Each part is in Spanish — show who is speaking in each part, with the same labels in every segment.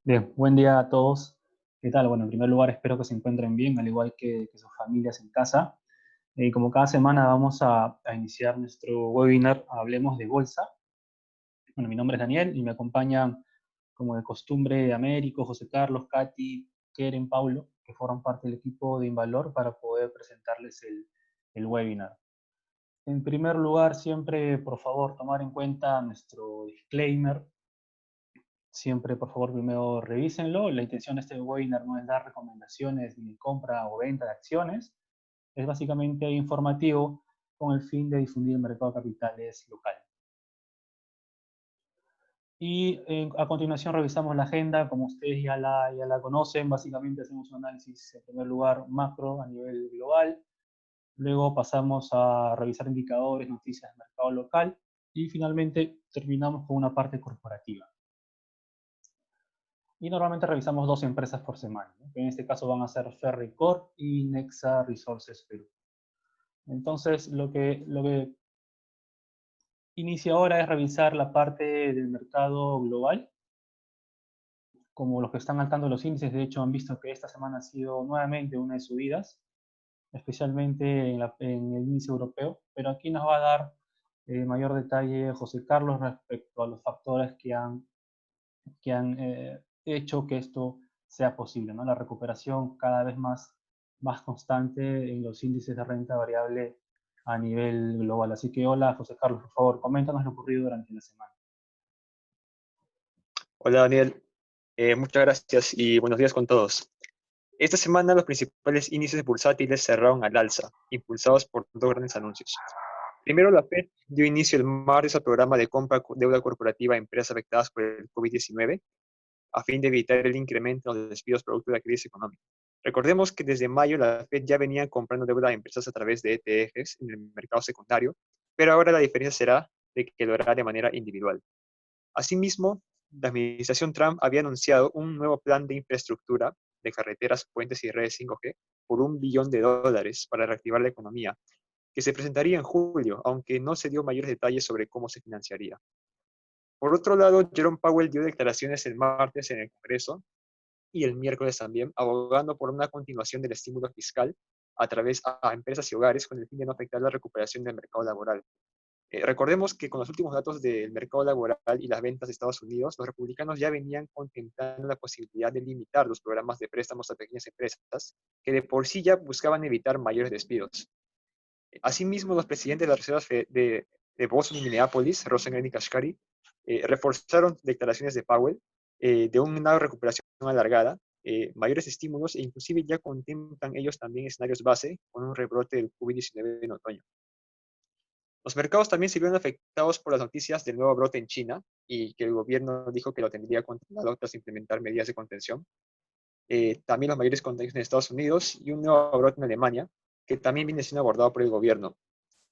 Speaker 1: Bien, buen día a todos. ¿Qué tal? Bueno, en primer lugar espero que se encuentren bien, al igual que sus familias en casa. Como cada semana vamos a iniciar nuestro webinar Hablemos de Bolsa. Bueno, mi nombre es Daniel y me acompañan, como de costumbre, Américo, José Carlos, Katy, Keren, Paulo, que forman parte del equipo de Invalor para poder presentarles el webinar. En primer lugar, siempre, por favor, tomar en cuenta nuestro disclaimer. Siempre, por favor, primero revísenlo. La intención de este webinar no es dar recomendaciones ni de compra o venta de acciones. Es básicamente informativo con el fin de difundir el mercado de capitales local. Y a continuación revisamos la agenda. Como ustedes ya la conocen, básicamente hacemos un análisis, en primer lugar, macro a nivel global. Luego pasamos a revisar indicadores, noticias del mercado local. Y finalmente terminamos con una parte corporativa. Y normalmente revisamos dos empresas por semana, ¿no? Que en este caso van a ser Ferreycorp y Nexa Resources Perú. Entonces, lo que inicia ahora es revisar la parte del mercado global. Como los que están al tanto de los índices, de hecho, han visto que esta semana ha sido nuevamente una de subidas, especialmente en el índice europeo. Pero aquí nos va a dar mayor detalle José Carlos respecto a los factores que han hecho que esto sea posible, ¿no? La recuperación cada vez más constante en los índices de renta variable a nivel global. Así que hola, José Carlos, por favor, coméntanos lo ocurrido durante la semana.
Speaker 2: Hola Daniel, muchas gracias y buenos días con todos. Esta semana los principales índices bursátiles cerraron al alza, impulsados por dos grandes anuncios. Primero, la Fed dio inicio el martes al programa de compra de deuda corporativa a empresas afectadas por el COVID-19 a fin de evitar el incremento de los despidos producto de la crisis económica. Recordemos que desde mayo la Fed ya venía comprando deuda a empresas a través de ETFs en el mercado secundario, pero ahora la diferencia será de que lo hará de manera individual. Asimismo, la administración Trump había anunciado un nuevo plan de infraestructura de carreteras, puentes y redes 5G por $1 billón para reactivar la economía, que se presentaría en julio, aunque no se dio mayores detalles sobre cómo se financiaría. Por otro lado, Jerome Powell dio declaraciones el martes en el Congreso y el miércoles también, abogando por una continuación del estímulo fiscal a través a empresas y hogares con el fin de no afectar la recuperación del mercado laboral. Recordemos que con los últimos datos del mercado laboral y las ventas de Estados Unidos, los republicanos ya venían contemplando la posibilidad de limitar los programas de préstamos a pequeñas empresas, que de por sí ya buscaban evitar mayores despidos. Asimismo, los presidentes de las reservas de Boston y Minneapolis, Rosenberg y Kashkari, reforzaron declaraciones de Powell de una recuperación alargada, mayores estímulos e inclusive ya contemplan ellos también escenarios base con un rebrote del COVID-19 en otoño. Los mercados también se vieron afectados por las noticias del nuevo brote en China y que el gobierno dijo que lo tendría controlado tras implementar medidas de contención. También los mayores contagios en Estados Unidos y un nuevo brote en Alemania, que también viene siendo abordado por el gobierno.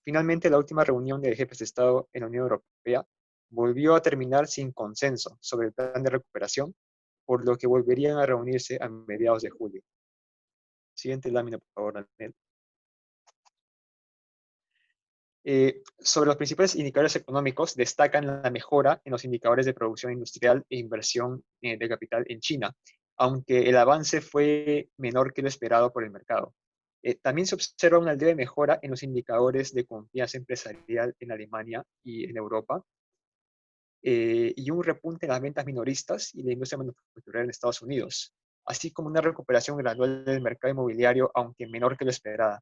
Speaker 2: Finalmente, la última reunión de jefes de Estado en la Unión Europea volvió a terminar sin consenso sobre el plan de recuperación, por lo que volverían a reunirse a mediados de julio. Siguiente lámina, por favor, Daniel. Sobre los principales indicadores económicos, destacan la mejora en los indicadores de producción industrial e inversión de capital en China, aunque el avance fue menor que lo esperado por el mercado. También se observa una leve mejora en los indicadores de confianza empresarial en Alemania y en Europa, y un repunte en las ventas minoristas y la industria manufacturera en Estados Unidos, así como una recuperación gradual del mercado inmobiliario, aunque menor que lo esperado.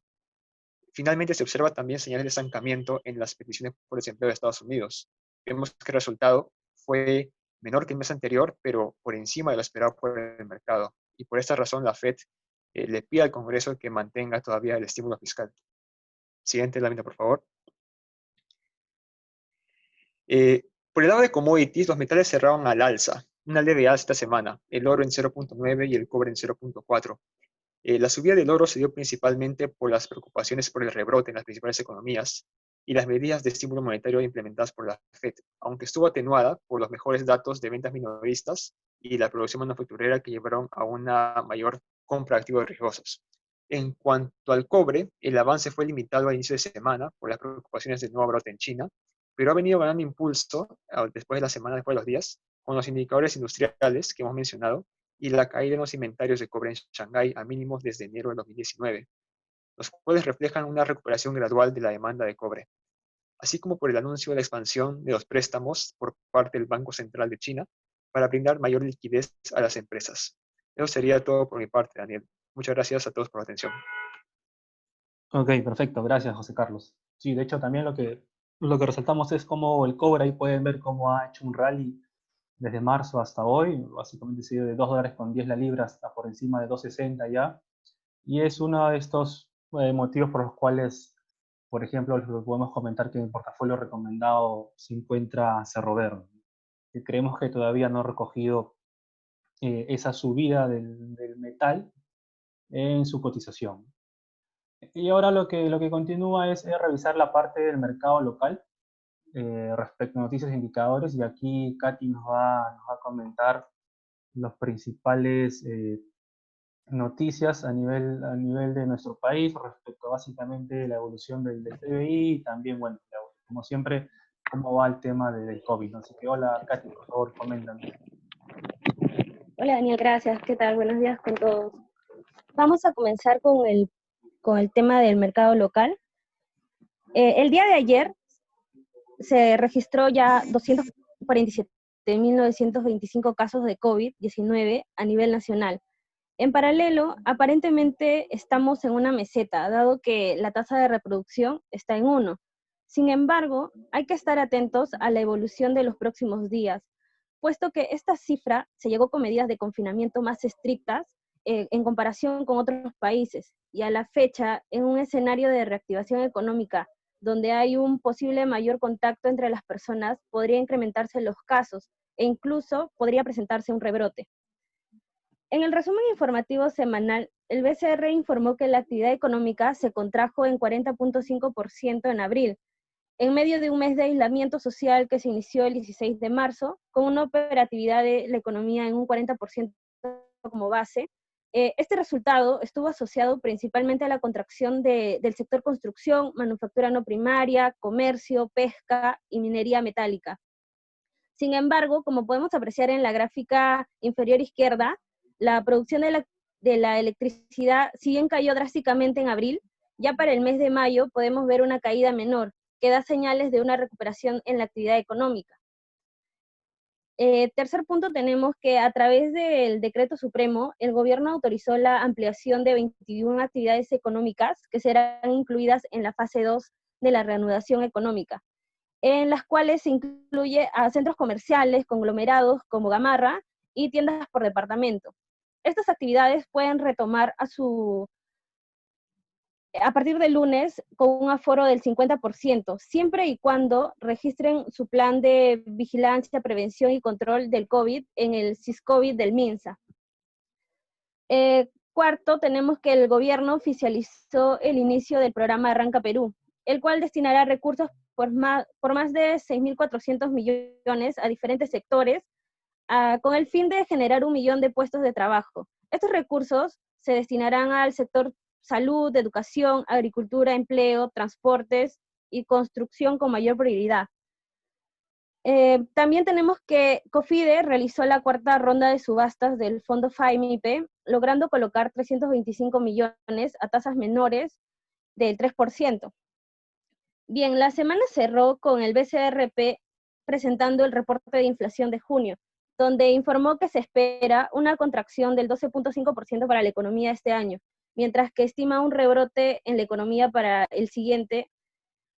Speaker 2: Finalmente, se observa también señales de estancamiento en las peticiones por desempleo de Estados Unidos. Vemos que el resultado fue menor que el mes anterior, pero por encima de lo esperado por el mercado. Y por esta razón, la Fed le pide al Congreso que mantenga todavía el estímulo fiscal. Siguiente lámina, por favor. Por el lado de commodities, los metales cerraron al alza, una leve alza esta semana, el oro en 0.9 y el cobre en 0.4. La subida del oro se dio principalmente por las preocupaciones por el rebrote en las principales economías y las medidas de estímulo monetario implementadas por la Fed, aunque estuvo atenuada por los mejores datos de ventas minoristas y la producción manufacturera que llevaron a una mayor compra de activos riesgosos. En cuanto al cobre, el avance fue limitado a inicio de semana por las preocupaciones del nuevo brote en China, pero ha venido ganando impulso después de la semana, después de los días, con los indicadores industriales que hemos mencionado y la caída en los inventarios de cobre en Shanghái a mínimos desde enero de 2019, los cuales reflejan una recuperación gradual de la demanda de cobre, así como por el anuncio de la expansión de los préstamos por parte del Banco Central de China para brindar mayor liquidez a las empresas. Eso sería todo por mi parte, Daniel. Muchas gracias a todos por la atención.
Speaker 1: Ok, perfecto, gracias José Carlos. Sí, de hecho también lo que resaltamos es cómo el cobre, ahí pueden ver cómo ha hecho un rally desde marzo hasta hoy, básicamente sigue de $2,10 la libra hasta por encima de 2,60 ya, y es uno de estos motivos por los cuales, por ejemplo, podemos comentar que en el portafolio recomendado se encuentra Cerro Verde, que creemos que todavía no ha recogido esa subida del metal en su cotización. Y ahora lo que continúa es revisar la parte del mercado local respecto a noticias e indicadores, y aquí Katy nos va a comentar los principales noticias a nivel de nuestro país respecto básicamente a la evolución del PBI y también, bueno, como siempre, cómo va el tema del COVID, ¿no? Así que hola Katy, por favor, coméntanos.
Speaker 3: Hola Daniel, gracias. ¿Qué tal? Buenos días con todos. Vamos a comenzar con el tema del mercado local. El día de ayer se registró ya 247.925 casos de COVID-19 a nivel nacional. En paralelo, aparentemente estamos en una meseta, dado que la tasa de reproducción está en 1. Sin embargo, hay que estar atentos a la evolución de los próximos días, puesto que esta cifra se llegó con medidas de confinamiento más estrictas en comparación con otros países, y a la fecha, en un escenario de reactivación económica donde hay un posible mayor contacto entre las personas, podría incrementarse los casos e incluso podría presentarse un rebrote. En el resumen informativo semanal, el BCR informó que la actividad económica se contrajo en 40.5% en abril, en medio de un mes de aislamiento social que se inició el 16 de marzo, con una operatividad de la economía en un 40% como base. Este resultado estuvo asociado principalmente a la contracción del sector construcción, manufactura no primaria, comercio, pesca y minería metálica. Sin embargo, como podemos apreciar en la gráfica inferior izquierda, la producción de la electricidad, si bien cayó drásticamente en abril, ya para el mes de mayo podemos ver una caída menor, que da señales de una recuperación en la actividad económica. Tercer punto, tenemos que a través del decreto supremo, el gobierno autorizó la ampliación de 21 actividades económicas que serán incluidas en la fase 2 de la reanudación económica, en las cuales se incluye a centros comerciales, conglomerados como Gamarra y tiendas por departamento. Estas actividades pueden retomar a partir del lunes con un aforo del 50%, siempre y cuando registren su plan de vigilancia, prevención y control del COVID en el SISCOVID del MINSA. Cuarto, tenemos que el gobierno oficializó el inicio del programa Arranca Perú, el cual destinará recursos por más de 6.400 millones a diferentes sectores, con el fin de generar 1 millón de puestos de trabajo. Estos recursos se destinarán al sector salud, educación, agricultura, empleo, transportes y construcción con mayor prioridad. También tenemos que COFIDE realizó la cuarta ronda de subastas del Fondo FAIMIP, logrando colocar 325 millones a tasas menores del 3%. Bien, la semana cerró con el BCRP presentando el reporte de inflación de junio, donde informó que se espera una contracción del 12.5% para la economía este año, mientras que estima un rebrote en la economía para el siguiente,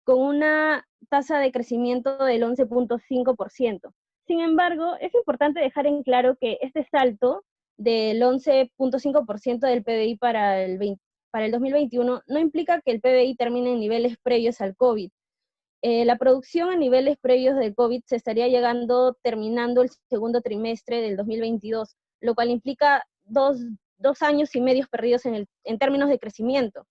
Speaker 3: con una tasa de crecimiento del 11.5%. Sin embargo, es importante dejar en claro que este salto del 11.5% del PBI para el 2021 no implica que el PBI termine en niveles previos al COVID. La producción a niveles previos del COVID se estaría llegando terminando el segundo trimestre del 2022, lo cual implica dos años y medio perdidos en términos de crecimiento.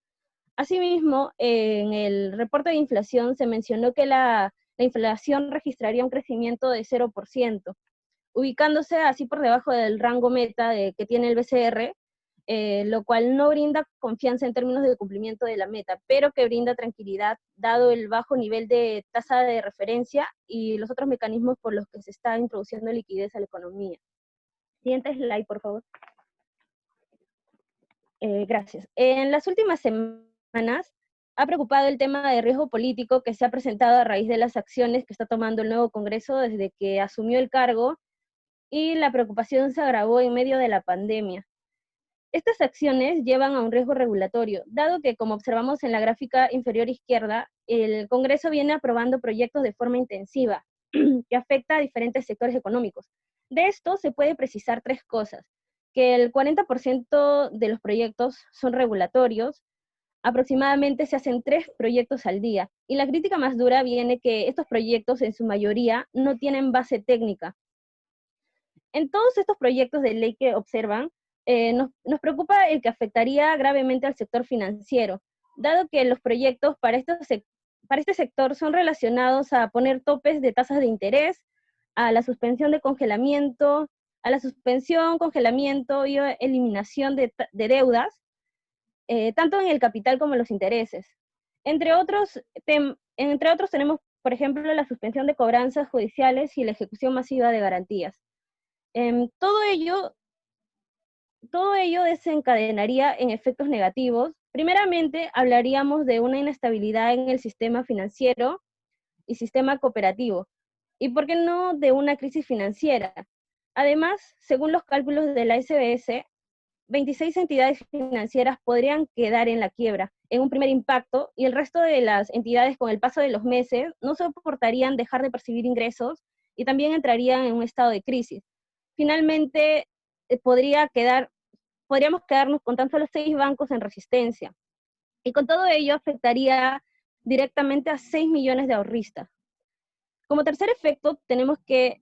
Speaker 3: Asimismo, en el reporte de inflación se mencionó que la inflación registraría un crecimiento de 0%, ubicándose así por debajo del rango meta que tiene el BCR, lo cual no brinda confianza en términos de cumplimiento de la meta, pero que brinda tranquilidad dado el bajo nivel de tasa de referencia y los otros mecanismos por los que se está introduciendo liquidez a la economía. Siguiente slide, por favor. Gracias. En las últimas semanas ha preocupado el tema de riesgo político que se ha presentado a raíz de las acciones que está tomando el nuevo Congreso desde que asumió el cargo, y la preocupación se agravó en medio de la pandemia. Estas acciones llevan a un riesgo regulatorio, dado que, como observamos en la gráfica inferior izquierda, el Congreso viene aprobando proyectos de forma intensiva, que afecta a diferentes sectores económicos. De esto se puede precisar tres cosas: que el 40% de los proyectos son regulatorios, aproximadamente se hacen 3 proyectos al día, y la crítica más dura viene que estos proyectos en su mayoría no tienen base técnica. En todos estos proyectos de ley que observan, nos preocupa el que afectaría gravemente al sector financiero, dado que los proyectos para este sector son relacionados a poner topes de tasas de interés, a la suspensión de congelamiento, a la suspensión, congelamiento y eliminación de deudas, tanto en el capital como en los intereses. Entre otros tenemos, por ejemplo, la suspensión de cobranzas judiciales y la ejecución masiva de garantías. Todo ello desencadenaría en efectos negativos. Primeramente, hablaríamos de una inestabilidad en el sistema financiero y sistema cooperativo, y por qué no de una crisis financiera. Además, según los cálculos de la SBS, 26 entidades financieras podrían quedar en la quiebra en un primer impacto, y el resto de las entidades, con el paso de los meses, no soportarían dejar de percibir ingresos y también entrarían en un estado de crisis. Finalmente, podríamos quedarnos con tan solo 6 bancos en resistencia. Y con todo ello afectaría directamente a 6 millones de ahorristas. Como tercer efecto, tenemos que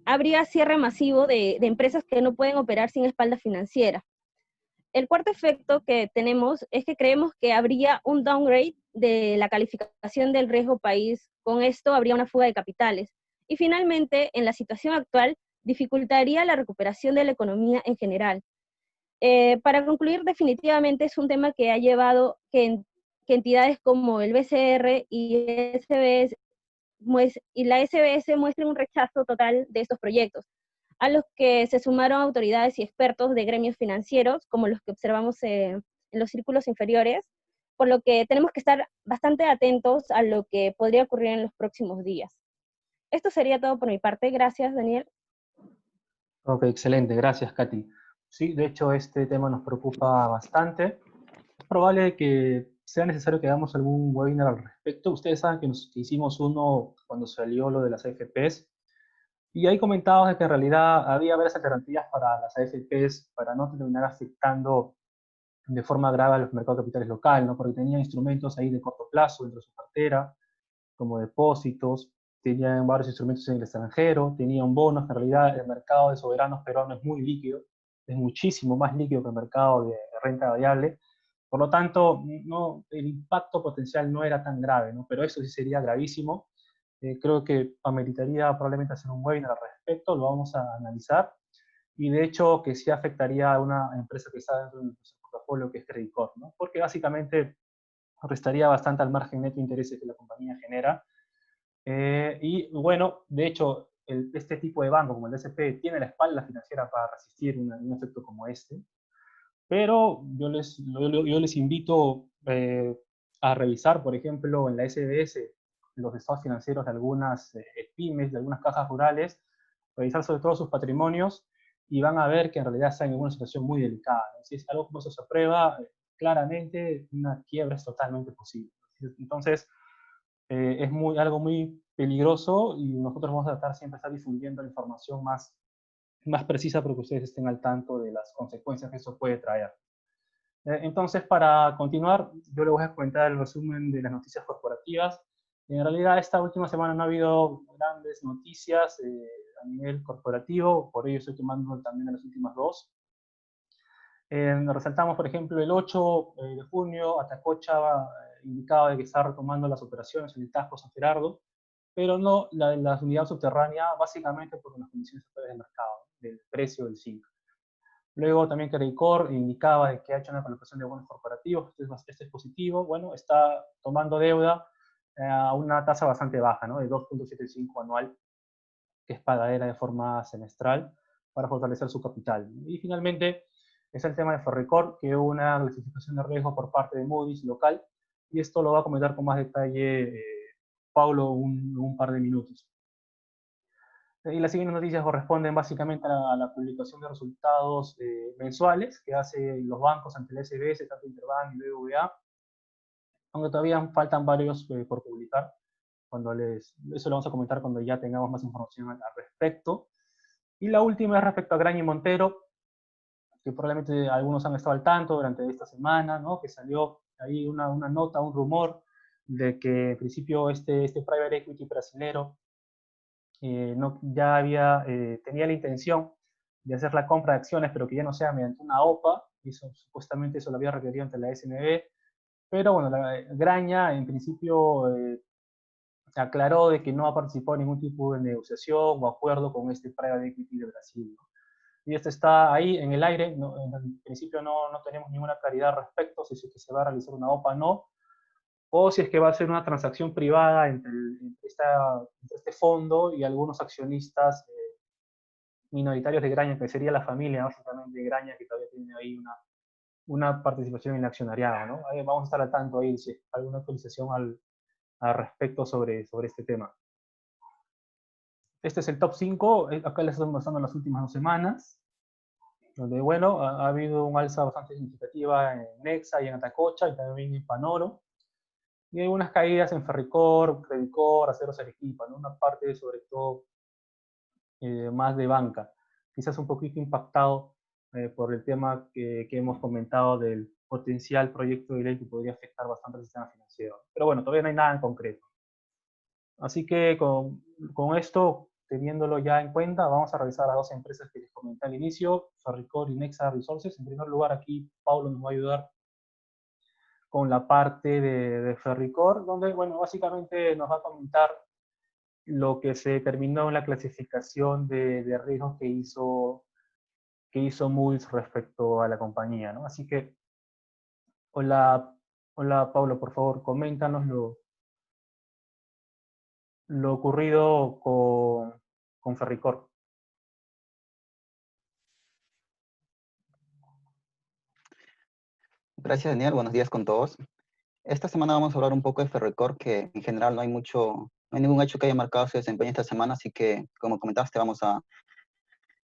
Speaker 3: habría cierre masivo de empresas que no pueden operar sin espalda financiera. El cuarto efecto que tenemos es que creemos que habría un downgrade de la calificación del riesgo país. Con esto habría una fuga de capitales. Y finalmente, en la situación actual, dificultaría la recuperación de la economía en general. Para concluir, definitivamente es un tema que ha llevado que entidades como el BCR y la SBS muestren un rechazo total de estos proyectos, a los que se sumaron autoridades y expertos de gremios financieros, como los que observamos en los círculos inferiores, por lo que tenemos que estar bastante atentos a lo que podría ocurrir en los próximos días. Esto sería todo por mi parte. Gracias, Daniel.
Speaker 1: Ok, excelente, gracias, Katy. Sí, de hecho, este tema nos preocupa bastante. Es probable que sea necesario que hagamos algún webinar al respecto. Ustedes saben que hicimos uno cuando salió lo de las AFPs, y ahí comentábamos de que en realidad había varias alternativas para las AFPs para no terminar afectando de forma grave a los mercados de capitales locales, ¿no? Porque tenían instrumentos ahí de corto plazo dentro de su cartera, como depósitos, tenían varios instrumentos en el extranjero, tenían bonos, que en realidad el mercado de soberanos peruano es muy líquido, es muchísimo más líquido que el mercado de renta variable. Por lo tanto, no, el impacto potencial no era tan grave, ¿no? Pero eso sí sería gravísimo. Creo que ameritaría probablemente hacer un webinar al respecto, lo vamos a analizar, y de hecho que sí afectaría a una empresa que está dentro de nuestro portafolio, que es Credit Corp, ¿no? Porque básicamente restaría bastante al margen neto de intereses que la compañía genera. Y bueno, de hecho, este tipo de banco como el DSP tiene la espalda financiera para resistir un efecto como este, pero yo les invito a revisar, por ejemplo, en la SBS, los estados financieros de algunas pymes, de algunas cajas rurales, revisar sobre todo sus patrimonios, y van a ver que en realidad están en una situación muy delicada, ¿no? Si es algo como eso se aprueba, claramente una quiebra es totalmente posible. Entonces, es algo muy peligroso, y nosotros vamos a tratar siempre de estar difundiendo la información más precisa para que ustedes estén al tanto de las consecuencias que eso puede traer. Entonces, para continuar, yo les voy a comentar el resumen de las noticias corporativas. En realidad, esta última semana no ha habido grandes noticias a nivel corporativo, por ello estoy tomando también de las últimas dos. Resaltamos, por ejemplo, el 8 de junio, Atacocha indicaba de que está retomando las operaciones en el Tajo San Gerardo, pero no la unidad subterránea, básicamente por las condiciones actuales del mercado, del precio del zinc. Luego también Credicor indicaba de que ha hecho una colocación de bonos corporativos, este es positivo, bueno, está tomando deuda a una tasa bastante baja, ¿no? De 2.75 anual, que es pagadera de forma semestral para fortalecer su capital. Y finalmente es el tema de Ferricor, que hubo una clasificación de riesgo por parte de Moody's local, y esto lo va a comentar con más detalle Paulo un par de minutos. Y las siguientes noticias corresponden básicamente a la publicación de resultados mensuales que hacen los bancos ante el SBS, tanto Interbank y BBVA, aunque todavía faltan varios por publicar. Eso lo vamos a comentar cuando ya tengamos más información al respecto. Y la última es respecto a Graña y Montero, que probablemente algunos han estado al tanto durante esta semana, ¿no? Que salió ahí una nota, un rumor de que en principio este private equity brasilero no, tenía la intención de hacer la compra de acciones, pero que ya no sea mediante una OPA, y supuestamente eso lo había requerido ante la SNB, pero bueno, la Graña en principio aclaró de que no ha participado en ningún tipo de negociación o acuerdo con este private equity de Brasil, ¿no? Y esto está ahí en el aire, no, en principio no tenemos ninguna claridad al respecto, si es que se va a realizar una OPA o no, o si es que va a ser una transacción privada entre este fondo y algunos accionistas minoritarios de Graña, que sería la familia básicamente de Graña, que todavía tiene ahí una participación en el accionariado, ¿no? Ahí vamos a estar al tanto ahí si hay alguna actualización al respecto sobre este tema. Este es el top 5, acá les estamos mostrando las últimas 2 semanas, donde, bueno, ha habido un alza bastante significativa en Nexa y en Atacocha, y también en Panoro, y hay unas caídas en Ferricor, Credicor, Aceros Arequipa, ¿no? Una parte sobre todo más de banca, quizás un poquito impactado por el tema que hemos comentado del potencial proyecto de ley que podría afectar bastante al sistema financiero. Pero bueno, todavía no hay nada en concreto. Así que con esto, teniéndolo ya en cuenta, vamos a revisar las 2 empresas que les comenté al inicio, Ferricor y Nexa Resources. En primer lugar, aquí Paulo nos va a ayudar con la parte de Ferricor, donde, bueno, básicamente nos va a comentar lo que se determinó en la clasificación de riesgos que hizo Moody's respecto a la compañía, ¿no? Así que, hola Pablo, por favor, coméntanos lo ocurrido con Ferricor.
Speaker 4: Gracias, Daniel. Buenos días con todos. Esta semana vamos a hablar un poco de Ferricor, que en general no hay ningún hecho que haya marcado su desempeño esta semana, así que, como comentaste, vamos a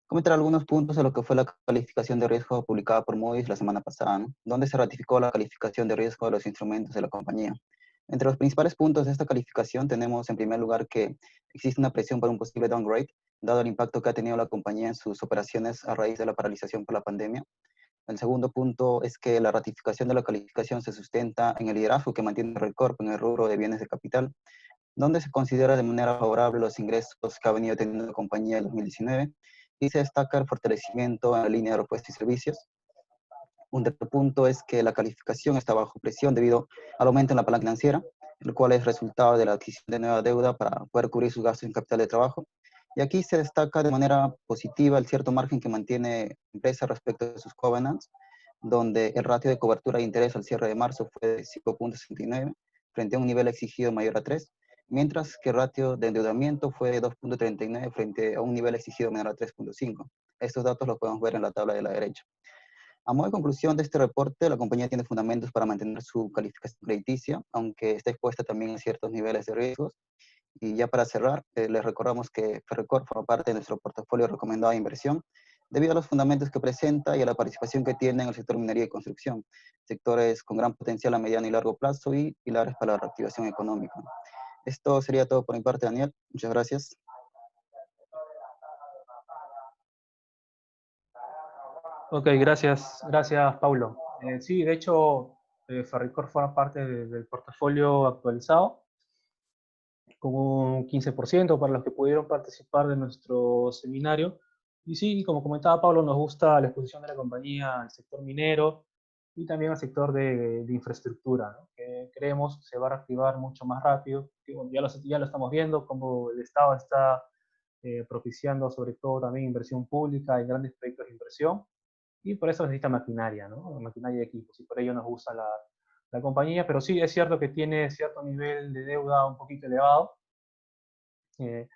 Speaker 4: comentar algunos puntos de lo que fue la calificación de riesgo publicada por Moody's la semana pasada, ¿no? Donde se ratificó la calificación de riesgo de los instrumentos de la compañía. Entre los principales puntos de esta calificación tenemos, en primer lugar, que existe una presión por un posible downgrade, dado el impacto que ha tenido la compañía en sus operaciones a raíz de la paralización por la pandemia. El segundo punto es que la ratificación de la calificación se sustenta en el liderazgo que mantiene Ferricor en el rubro de bienes de capital, donde se considera de manera favorable los ingresos que ha venido teniendo la compañía en 2019 y se destaca el fortalecimiento en la línea de repuestos y servicios. Un tercer punto es que la calificación está bajo presión debido al aumento en la palanca financiera, el cual es resultado de la adquisición de nueva deuda para poder cubrir sus gastos en capital de trabajo. Y aquí se destaca de manera positiva el cierto margen que mantiene la empresa respecto de sus covenants, donde el ratio de cobertura de interés al cierre de marzo fue de 5.69 frente a un nivel exigido mayor a 3, mientras que el ratio de endeudamiento fue de 2.39 frente a un nivel exigido menor a 3.5. Estos datos los podemos ver en la tabla de la derecha. A modo de conclusión de este reporte, la compañía tiene fundamentos para mantener su calificación crediticia, aunque está expuesta también a ciertos niveles de riesgos. Y ya para cerrar, les recordamos que Ferricor forma parte de nuestro portafolio recomendado de inversión debido a los fundamentos que presenta y a la participación que tiene en el sector minería y construcción, sectores con gran potencial a mediano y largo plazo y pilares para la reactivación económica. Esto sería todo por mi parte, Daniel. Muchas gracias.
Speaker 1: Ok, gracias Paulo. Sí, de hecho, Ferricor forma parte del portafolio actualizado, con un 15% para los que pudieron participar de nuestro seminario. Y sí, como comentaba Pablo, nos gusta la exposición de la compañía al sector minero y también al sector de infraestructura, ¿no? Que creemos se va a reactivar mucho más rápido. Que, bueno, ya lo estamos viendo, como el Estado está propiciando sobre todo también inversión pública en grandes proyectos de inversión. y por eso necesita maquinaria, ¿no? Maquinaria de equipos, y por ello nos gusta la compañía, pero sí es cierto que tiene cierto nivel de deuda un poquito elevado, eh,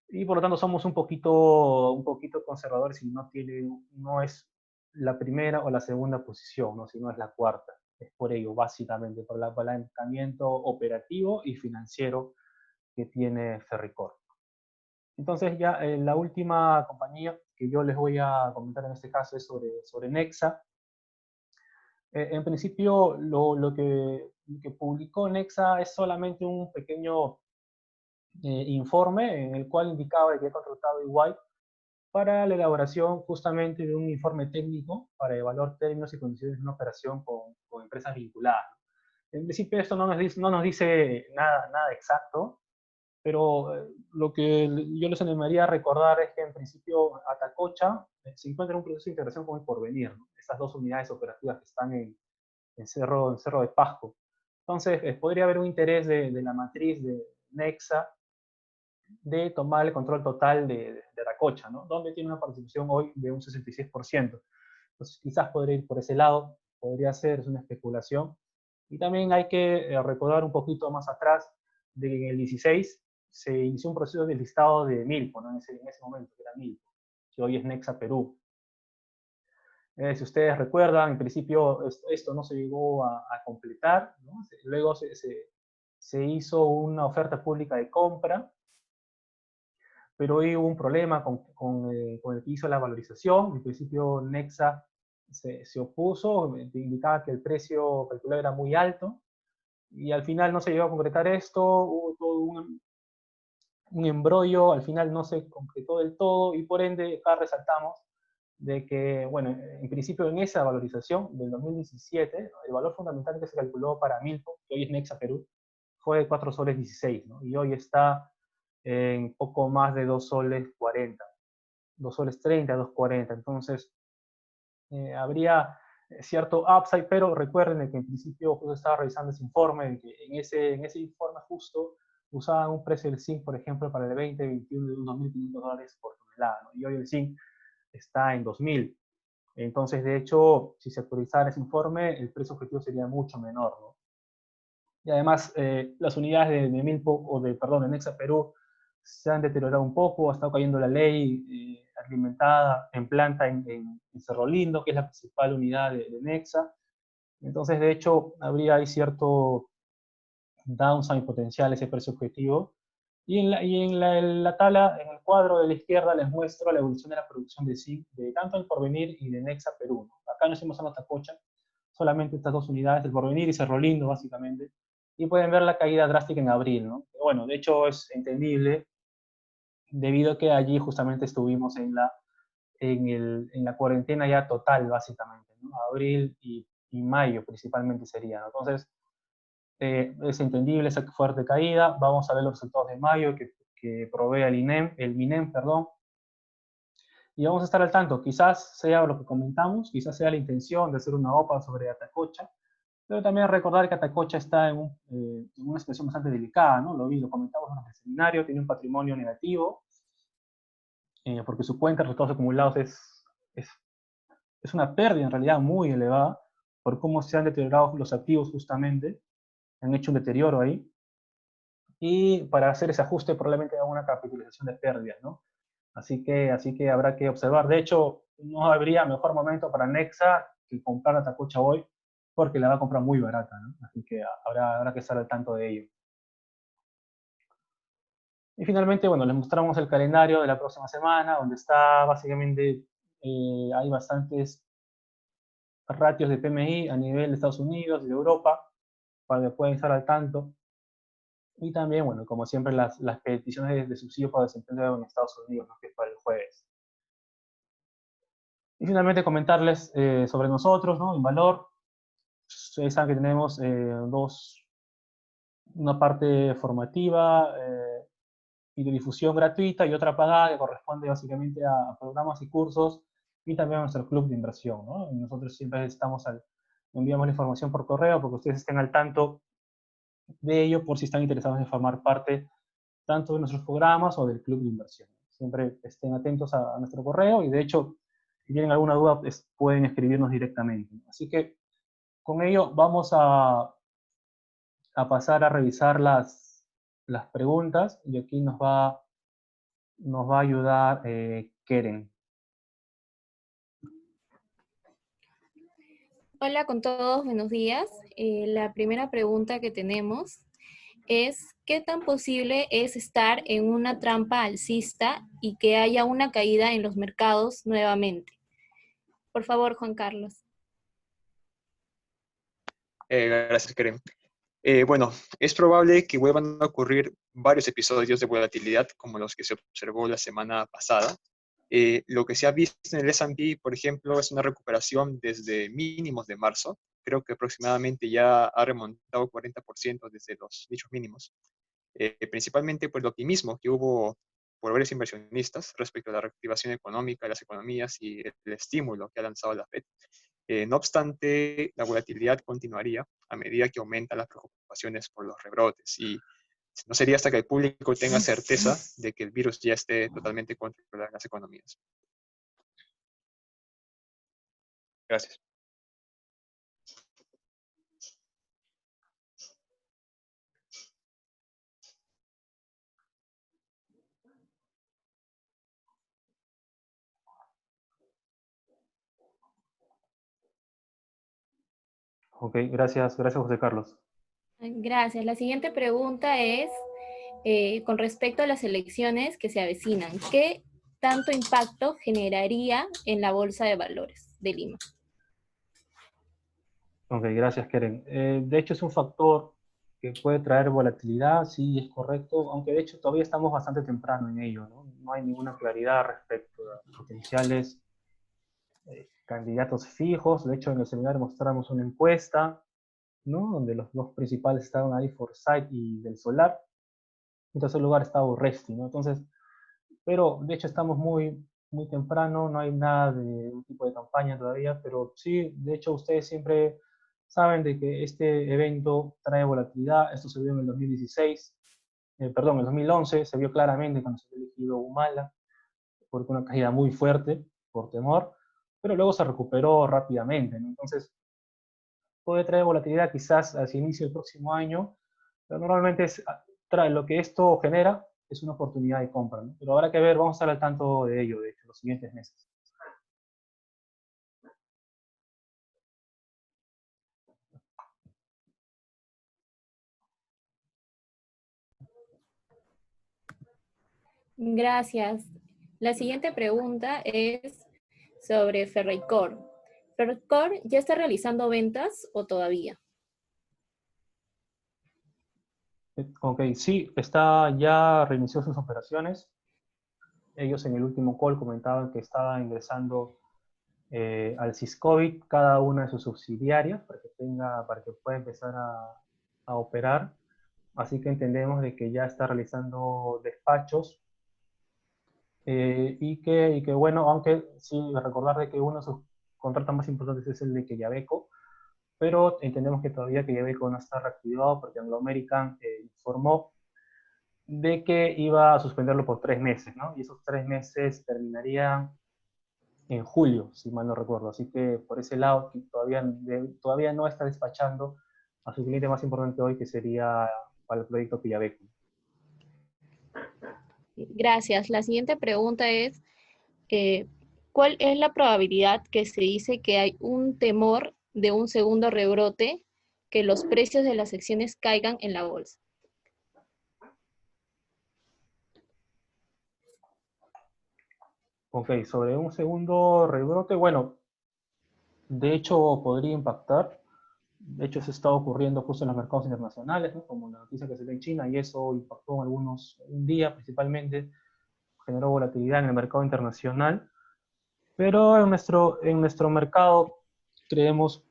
Speaker 1: y por lo tanto somos un poquito conservadores y no es la primera o la segunda posición, ¿no? Sino es la cuarta. Es por ello, básicamente, por el apalancamiento operativo y financiero que tiene Ferricor. Entonces ya la última compañía que yo les voy a comentar en este caso es sobre Nexa. En principio, lo que publicó Nexa es solamente un pequeño informe en el cual indicaba que había contratado igual para la elaboración justamente de un informe técnico para evaluar términos y condiciones de una operación con empresas vinculadas. En principio esto no nos dice nada exacto, pero lo que yo les animaría a recordar es que en principio Atacocha se encuentra en un proceso de integración con el Porvenir, ¿no? Estas dos unidades operativas que están en Cerro de Pasco. Entonces, podría haber un interés de la matriz de Nexa de tomar el control total de Atacocha, ¿no? Donde tiene una participación hoy de un 66%. Entonces, quizás podría ir por ese lado, podría ser, es una especulación. Y también hay que recordar un poquito más atrás de que en el 16 se inició un proceso de listado de Milpo, ¿no? En ese momento, que era Milpo, que hoy es Nexa Perú. Si ustedes recuerdan, en principio esto no se llegó a completar, ¿no? Luego se hizo una oferta pública de compra, pero hoy hubo un problema con el que hizo la valorización. En principio Nexa se opuso, indicaba que el precio calculado era muy alto, y al final no se llegó a concretar esto, hubo todo un embrollo, al final no se concretó del todo, y por ende acá resaltamos de que, bueno, en principio en esa valorización del 2017, el valor fundamental que se calculó para Milpo, que hoy es Nexa Perú, fue de 4 soles 16, ¿no? Y hoy está en poco más de 2 soles 40, 2 soles 30, 2.40. Entonces, habría cierto upside, pero recuerden que en principio justo estaba revisando ese informe, de que en ese informe justo usaban un precio del zinc, por ejemplo, para el 2021 de unos $1.500 por tonelada, ¿no? Y hoy el zinc está en 2.000. Entonces, de hecho, si se actualizara ese informe, el precio objetivo sería mucho menor, ¿no? Y además, las unidades de Milpo, de Nexa Perú, se han deteriorado un poco, ha estado cayendo la ley alimentada en planta en Cerro Lindo, que es la principal unidad de Nexa. Entonces, de hecho, habría ahí cierto downside potencial ese precio objetivo. Y en la tabla, en el cuadro de la izquierda, les muestro la evolución de la producción de zinc de tanto el Porvenir y de Nexa Perú, ¿no? Acá no estoy mostrando Atacocha, solamente estas dos unidades, el Porvenir y Cerro Lindo, básicamente. Y pueden ver la caída drástica en abril, ¿no? Bueno, de hecho es entendible, debido a que allí justamente estuvimos en la cuarentena ya total, básicamente, ¿no? Abril y mayo principalmente sería, ¿no? Entonces, es entendible esa fuerte caída. Vamos a ver los resultados de mayo que provee el MINEM, perdón. Y vamos a estar al tanto. Quizás sea lo que comentamos, quizás sea la intención de hacer una OPA sobre Atacocha, pero también recordar que Atacocha está en una situación bastante delicada, ¿no? Lo comentamos en el seminario, tiene un patrimonio negativo, porque su cuenta de resultados acumulados es una pérdida en realidad muy elevada, por cómo se han deteriorado los activos justamente, han hecho un deterioro ahí, y para hacer ese ajuste probablemente haga una capitalización de pérdidas, ¿no? Así que habrá que observar. De hecho, no habría mejor momento para Nexa que comprar Atacocha hoy, porque la va a comprar muy barata, ¿no? Así que habrá que estar al tanto de ello. Y finalmente, bueno, les mostramos el calendario de la próxima semana, donde está básicamente, hay bastantes ratios de PMI a nivel de Estados Unidos y de Europa, para que puedan estar al tanto. Y también, bueno, como siempre, las peticiones de subsidio para desempleo en Estados Unidos, ¿no? Que es para el jueves. Y finalmente comentarles sobre nosotros, ¿no? En Valor. Ustedes saben que tenemos una parte formativa y de difusión gratuita y otra pagada que corresponde básicamente a programas y cursos, y también a nuestro club de inversión, ¿no? Y nosotros siempre enviamos la información por correo porque ustedes estén al tanto de ello por si están interesados en formar parte tanto de nuestros programas o del club de inversión. Siempre estén atentos a nuestro correo, y de hecho Si tienen alguna duda, pueden escribirnos directamente. Así que con ello vamos a pasar a revisar las preguntas y aquí nos va a ayudar Keren.
Speaker 5: Hola con todos, buenos días. La primera pregunta que tenemos es, ¿qué tan posible es estar en una trampa alcista y que haya una caída en los mercados nuevamente? Por favor, Juan Carlos.
Speaker 2: Gracias, Keren. Bueno, es probable que vuelvan a ocurrir varios episodios de volatilidad como los que se observó la semana pasada. Lo que se ha visto en el S&P, por ejemplo, es una recuperación desde mínimos de marzo. Creo que aproximadamente ya ha remontado 40% desde los nichos mínimos. Principalmente por el optimismo que hubo por varios inversionistas respecto a la reactivación económica de las economías y el estímulo que ha lanzado la Fed. No obstante, la volatilidad continuaría a medida que aumentan las preocupaciones por los rebrotes y no sería hasta que el público tenga certeza de que el virus ya esté totalmente controlado en las economías. Gracias.
Speaker 1: Ok, gracias José Carlos.
Speaker 5: Gracias. La siguiente pregunta es, con respecto a las elecciones que se avecinan, ¿qué tanto impacto generaría en la Bolsa de Valores de Lima?
Speaker 1: Ok, gracias Keren. De hecho es un factor que puede traer volatilidad, sí, es correcto, aunque de hecho todavía estamos bastante temprano en ello, ¿no? No hay ninguna claridad respecto a potenciales candidatos fijos. De hecho, en el seminario mostramos una encuesta, ¿no? Donde los dos principales estaban ahí, Forsyth y Del Solar. En tercer lugar estaba Urresti, ¿no? Entonces, pero de hecho estamos muy temprano, no hay nada de un tipo de campaña todavía, pero sí, de hecho ustedes siempre saben de que este evento trae volatilidad. Esto se vio en el 2016, perdón, en el 2011, se vio claramente cuando se había elegido Humala, porque una caída muy fuerte por temor, pero luego se recuperó rápidamente, ¿no? Entonces, puede traer volatilidad quizás hacia inicio del próximo año, pero normalmente trae lo que esto genera es una oportunidad de compra, ¿no? Pero habrá que ver, vamos a estar al tanto de ello, de hecho, los siguientes meses.
Speaker 5: Gracias. La siguiente pregunta es sobre Ferreycorp. ¿Ferreycorp ya está realizando ventas o todavía?
Speaker 1: Ok, sí, ya reinició sus operaciones. Ellos en el último call comentaban que estaba ingresando al Syscovic cada una de sus subsidiarias para que pueda empezar a operar. Así que entendemos de que ya está realizando despachos y que, bueno, aunque sí recordar de que uno de sus contratos más importantes es el de Quellaveco, pero entendemos que todavía Quellaveco no está reactivado porque Anglo American informó de que iba a suspenderlo por 3 meses, ¿no? Y esos 3 meses terminarían en julio, si mal no recuerdo. Así que por ese lado todavía no está despachando a su cliente más importante hoy, que sería para el proyecto Quellaveco.
Speaker 5: Gracias. La siguiente pregunta es, ¿cuál es la probabilidad que se dice que hay un temor de un segundo rebrote, que los precios de las acciones caigan en la bolsa?
Speaker 1: Ok, sobre un segundo rebrote, bueno, de hecho podría impactar. De hecho, eso está ocurriendo justo en los mercados internacionales, ¿no? Como la noticia que se ve en China, y eso impactó en un día principalmente, generó volatilidad en el mercado internacional. Pero en nuestro mercado creemos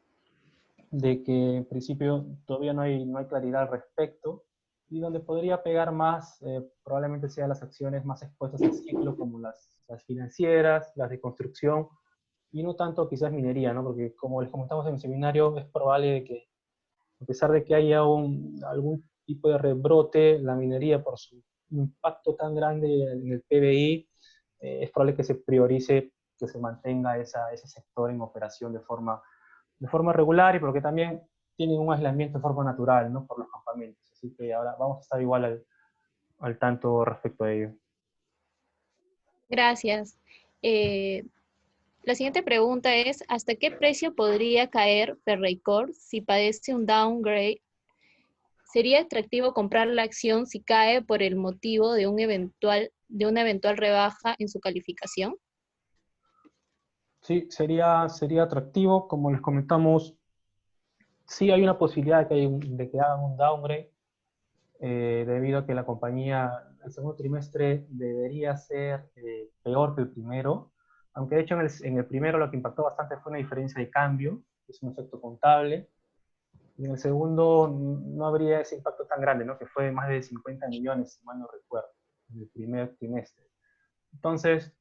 Speaker 1: de que en principio todavía no hay claridad al respecto, y donde podría pegar más probablemente sean las acciones más expuestas al ciclo, como las financieras, las de construcción, y no tanto quizás minería, ¿no? Porque como les comentamos en el seminario, es probable de que a pesar de que haya algún tipo de rebrote, la minería por su impacto tan grande en el PBI, es probable que se priorice que se mantenga ese sector en operación de forma regular y porque también tienen un aislamiento de forma natural, ¿no? Por los campamentos. Así que ahora vamos a estar igual al tanto respecto a ello.
Speaker 5: Gracias. La siguiente pregunta es, ¿hasta qué precio podría caer Ferreycorp si padece un downgrade? ¿Sería atractivo comprar la acción si cae por el motivo de una eventual rebaja en su calificación?
Speaker 1: Sí, sería atractivo, como les comentamos, sí hay una posibilidad de que hagan un downgrade, debido a que la compañía, el segundo trimestre debería ser peor que el primero, aunque de hecho en el primero lo que impactó bastante fue una diferencia de cambio, que es un efecto contable, y en el segundo no habría ese impacto tan grande, ¿no? Que fue más de 50 millones, si mal no recuerdo, en el primer trimestre. Entonces,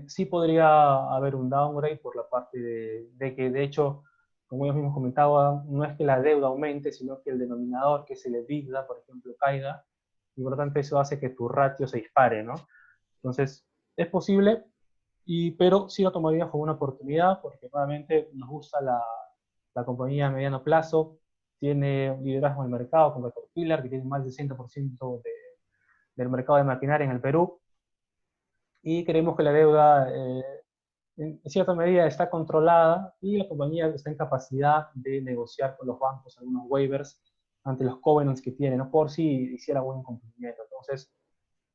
Speaker 1: sí podría haber un downgrade por la parte de que, de hecho, como ellos mismos comentaban, no es que la deuda aumente, sino que el denominador, que es el EBITDA, por ejemplo, caiga, y por lo tanto eso hace que tu ratio se dispare, ¿no? Entonces, es posible, pero sí lo tomaría como una oportunidad, porque nuevamente nos gusta la compañía a mediano plazo, tiene un liderazgo en el mercado con Caterpillar, que tiene más del 60% del mercado de maquinaria en el Perú, y creemos que la deuda en cierta medida está controlada y la compañía está en capacidad de negociar con los bancos algunos waivers ante los covenants que tiene, ¿no? Por si hiciera algún incumplimiento. Entonces,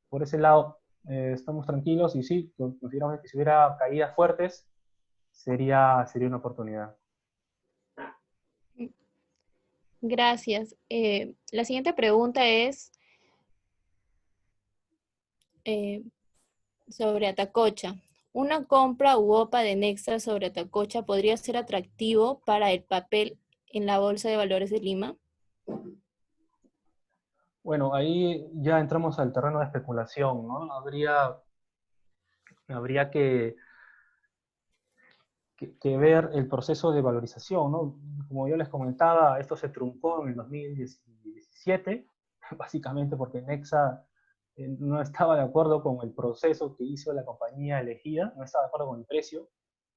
Speaker 1: por ese lado, estamos tranquilos y sí, consideramos que si hubiera caídas fuertes, sería una oportunidad.
Speaker 5: Gracias. La siguiente pregunta es sobre Atacocha. ¿Una compra u OPA de Nexa sobre Atacocha podría ser atractivo para el papel en la Bolsa de Valores de Lima?
Speaker 1: Bueno, ahí ya entramos al terreno de especulación, ¿no? Habría que ver el proceso de valorización, ¿no? Como yo les comentaba, esto se truncó en el 2017, básicamente porque Nexa no estaba de acuerdo con el proceso que hizo la compañía elegida, no estaba de acuerdo con el precio,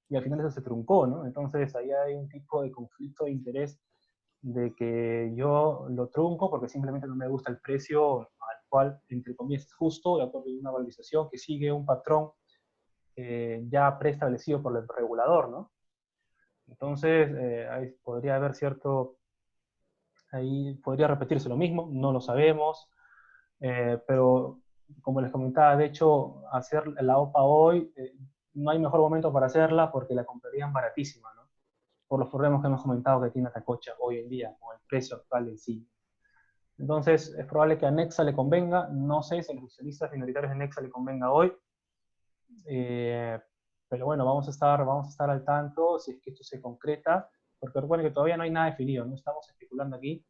Speaker 1: y al final eso se truncó, ¿no? Entonces ahí hay un tipo de conflicto de interés de que yo lo trunco porque simplemente no me gusta el precio al cual, entre comillas, es justo, de acuerdo a una valorización que sigue un patrón ya preestablecido por el regulador, ¿no? Entonces, ahí podría haber ahí podría repetirse lo mismo, no lo sabemos, pero como les comentaba, de hecho, hacer la OPA hoy, no hay mejor momento para hacerla porque la comprarían baratísima, ¿no? Por los problemas que hemos comentado que tiene Atacocha hoy en día, con el precio actual en sí. Entonces, es probable que a Nexa le convenga, no sé si a los accionistas minoritarios de Nexa le convenga hoy, eh, pero bueno, vamos a estar al tanto si es que esto se concreta, porque recuerden que todavía no hay nada definido, no estamos especulando aquí,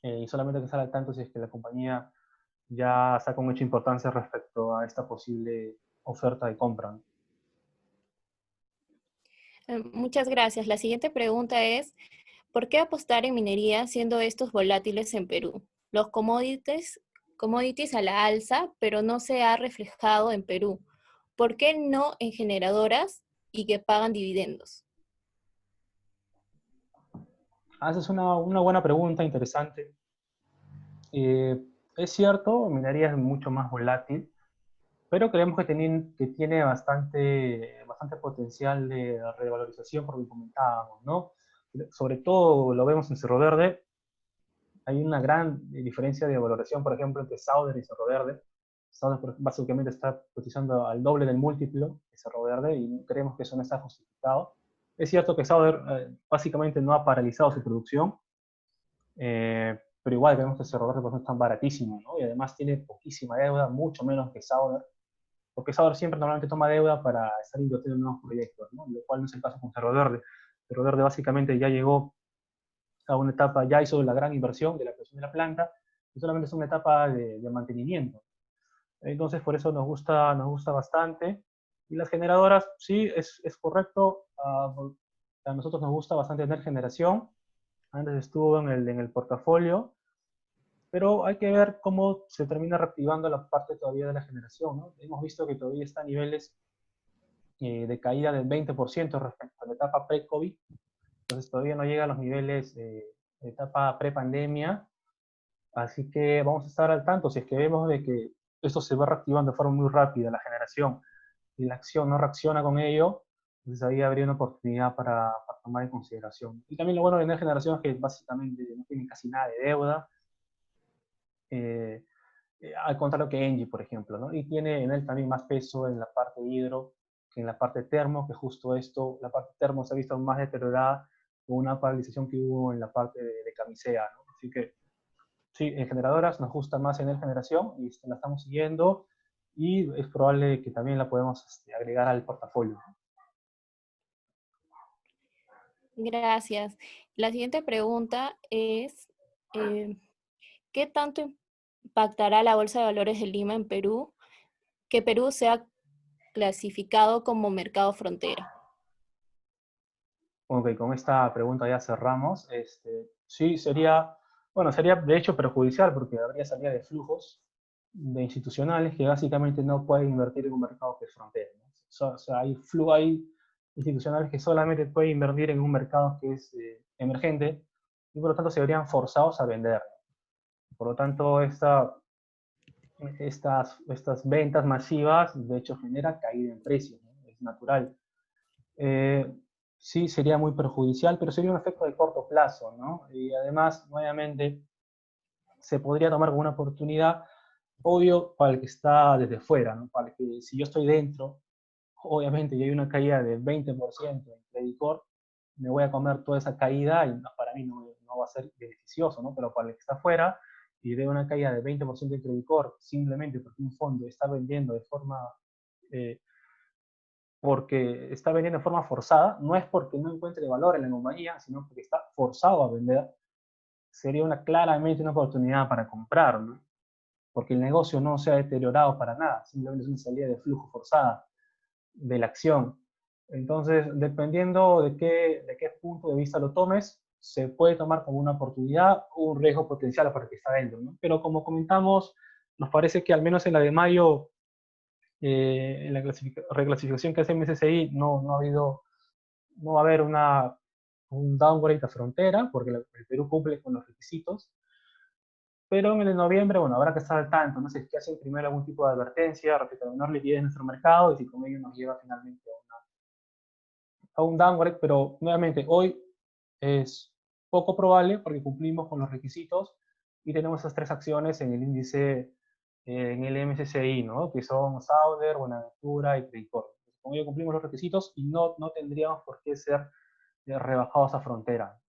Speaker 1: y solamente hay que estar al tanto si es que la compañía ya saca mucha importancia respecto a esta posible oferta de compra.
Speaker 5: Muchas gracias. La siguiente pregunta es, ¿por qué apostar en minería siendo estos volátiles en Perú? Los commodities a la alza, pero no se ha reflejado en Perú. ¿Por qué no en generadoras y que pagan dividendos?
Speaker 1: Esa es una buena pregunta, interesante. Es cierto, minería es mucho más volátil, pero creemos que tiene bastante potencial de revalorización, por lo que comentábamos, ¿no? Sobre todo lo vemos en Cerro Verde, hay una gran diferencia de valoración, por ejemplo, entre Sauder y Cerro Verde. Sauder básicamente está cotizando al doble del múltiplo de Cerro Verde y creemos que eso no está justificado. Es cierto que Sauder básicamente no ha paralizado su producción, pero igual vemos que Cerro Verde pues, no es tan baratísimo, ¿no? Y además tiene poquísima deuda, mucho menos que Sauder, porque Sauder siempre normalmente toma deuda para estar invirtiendo en nuevos proyectos, ¿no? Lo cual no es el caso con Cerro Verde. Cerro Verde básicamente ya llegó a una etapa, ya hizo la gran inversión de la creación de la planta, y solamente es una etapa de mantenimiento. Entonces, por eso nos gusta bastante. Y las generadoras, sí, es correcto. A nosotros nos gusta bastante tener generación. Antes estuvo en el portafolio, pero hay que ver cómo se termina reactivando la parte todavía de la generación, ¿no? Hemos visto que todavía está a niveles de caída del 20% respecto a la etapa pre-COVID. Entonces todavía no llega a los niveles de etapa pre-pandemia. Así que vamos a estar al tanto. Si es que vemos de que esto se va reactivando de forma muy rápida, la generación, y la acción no reacciona con ello, entonces ahí habría una oportunidad para tomar en consideración. Y también lo bueno de tener generación es que básicamente no tienen casi nada de deuda, al contrario que Engie, por ejemplo, ¿no? Y tiene en él también más peso en la parte hidro que en la parte termo, que justo esto, la parte termo se ha visto más deteriorada con una paralización que hubo en la parte de camisea, ¿no? Así que sí, en generadoras nos gusta más en el generación y la estamos siguiendo y es probable que también la podemos agregar al portafolio.
Speaker 5: Gracias. La siguiente pregunta es, ¿qué tanto impactará la Bolsa de Valores de Lima en Perú que Perú sea clasificado como mercado frontera?
Speaker 1: Ok, con esta pregunta ya cerramos. Sí, sería, bueno, sería de hecho perjudicial porque habría salida de flujos de institucionales que básicamente no pueden invertir en un mercado que es frontera, ¿no? O sea, hay institucionales que solamente pueden invertir en un mercado que es emergente y por lo tanto se verían forzados a vender. Por lo tanto, estas ventas masivas de hecho genera caída en precios, ¿no? Es natural. Eh, sí sería muy perjudicial, pero sería un efecto de corto plazo, ¿no? Y además, nuevamente, se podría tomar como una oportunidad, obvio, para el que está desde fuera, ¿no? Para el que, si yo estoy dentro, obviamente, y hay una caída del 20% en Credit Corp, me voy a comer toda esa caída y para mí no va a ser beneficioso, ¿no? Pero para el que está afuera y ve una caída del 20% en Credit Corp simplemente porque un fondo está vendiendo de forma eh, porque está vendiendo de forma forzada, no es porque no encuentre valor en la compañía, sino porque está forzado a vender, sería claramente una oportunidad para comprar, ¿no? Porque el negocio no se ha deteriorado para nada, simplemente es una salida de flujo forzada de la acción. Entonces, dependiendo de qué punto de vista lo tomes, se puede tomar como una oportunidad o un riesgo potencial para el que está dentro, ¿no? Pero como comentamos, nos parece que al menos en la de mayo en la reclasificación que hace MSCI no va a haber un downgrade a frontera, porque el Perú cumple con los requisitos, pero en el de noviembre, bueno, habrá que estar al tanto, no sé si hacen primero algún tipo de advertencia respecto a la menor liquidez en nuestro mercado y si con ello nos lleva finalmente a un downgrade, pero nuevamente hoy es poco probable porque cumplimos con los requisitos y tenemos esas tres acciones en el índice, en el MSCI, ¿no? Que son Sauder, Buenaventura y Credicorp. Con ello cumplimos los requisitos y no tendríamos por qué ser rebajados a frontera.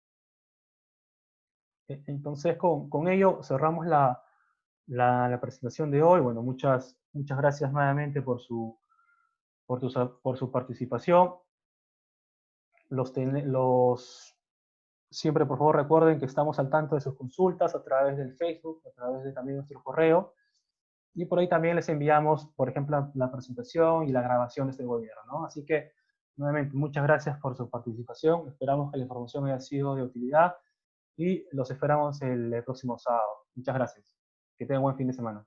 Speaker 1: Entonces, con ello cerramos la presentación de hoy. Bueno, muchas gracias nuevamente por su participación. Siempre, por favor, recuerden que estamos al tanto de sus consultas a través del Facebook, a través de también nuestro correo. Y por ahí también les enviamos, por ejemplo, la presentación y la grabación de este webinar, ¿no? Así que, nuevamente, muchas gracias por su participación. Esperamos que la información haya sido de utilidad y los esperamos el próximo sábado. Muchas gracias. Que tengan buen fin de semana.